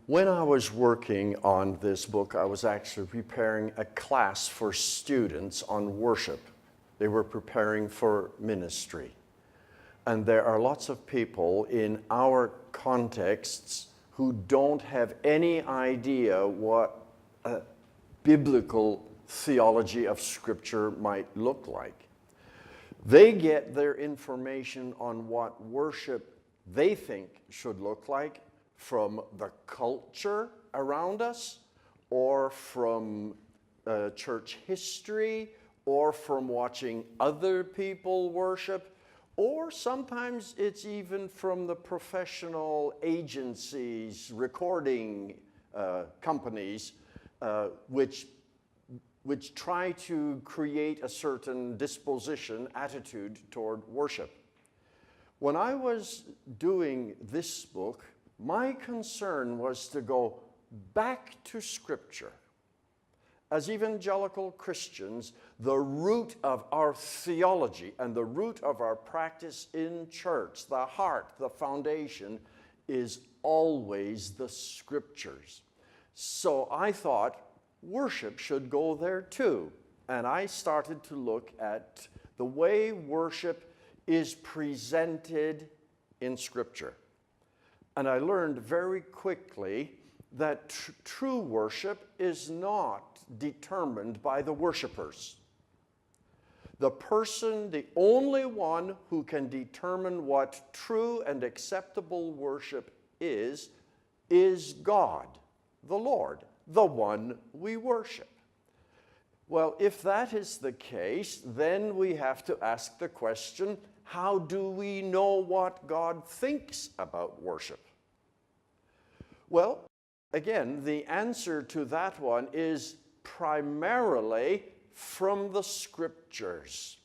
When I was working on this book, I was actually preparing a class for students on worship. They were preparing for ministry. And there are lots of people in our contexts who don't have any idea what a biblical theology of Scripture might look like. They get their information on what worship they think should look like from the culture around us, or from church history, or from watching other people worship, or sometimes it's even from the professional agencies, recording companies, which try to create a certain disposition, attitude toward worship. When I was doing this book, my concern was to go back to Scripture. As evangelical Christians, the root of our theology and the root of our practice in church, the heart, the foundation, is always the Scriptures. So I thought worship should go there too. And I started to look at the way worship is presented in Scripture. And I learned very quickly that true worship is not determined by the worshipers. The person, the only one who can determine what true and acceptable worship is God, the Lord, the one we worship. Well, if that is the case, then we have to ask the question, how do we know what God thinks about worship? Well, again, the answer to that one is primarily from the Scriptures.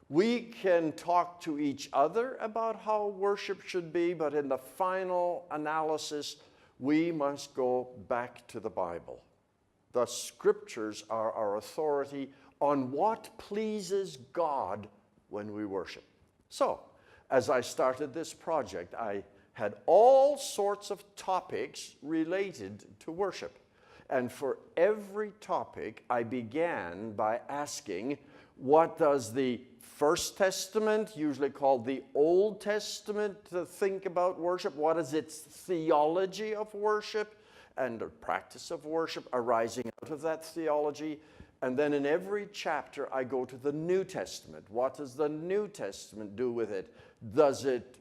We can talk to each other about how worship should be, but in the final analysis, we must go back to the Bible. The Scriptures are our authority on what pleases God when we worship. So, as I started this project, I had all sorts of topics related to worship. And for every topic, I began by asking, what does the First Testament, usually called the Old Testament, think about worship? What is its theology of worship and the practice of worship arising out of that theology? And then in every chapter, I go to the New Testament. What does the New Testament do with it? Does it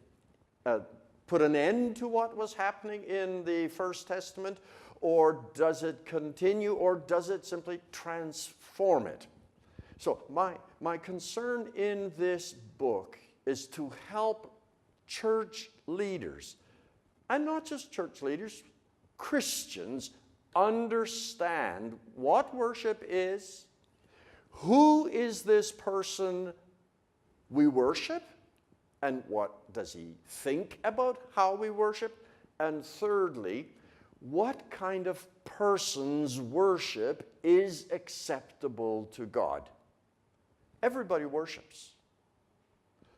put an end to what was happening in the First Testament, or does it continue, or does it simply transform it? So my concern in this book is to help church leaders, and not just church leaders, Christians, understand what worship is, who is this person we worship, and what does he think about how we worship? And thirdly, what kind of person's worship is acceptable to God? Everybody worships,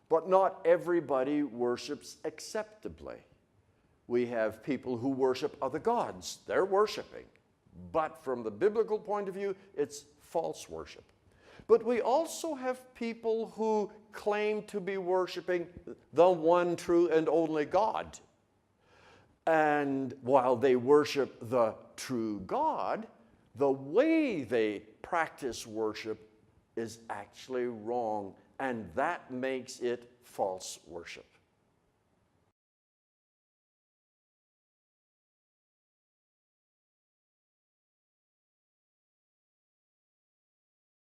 but not everybody worships acceptably. We have people who worship other gods. They're worshiping, but from the biblical point of view, it's false worship. But we also have people who claim to be worshiping the one true and only God. And while they worship the true God, the way they practice worship is actually wrong, and that makes it false worship.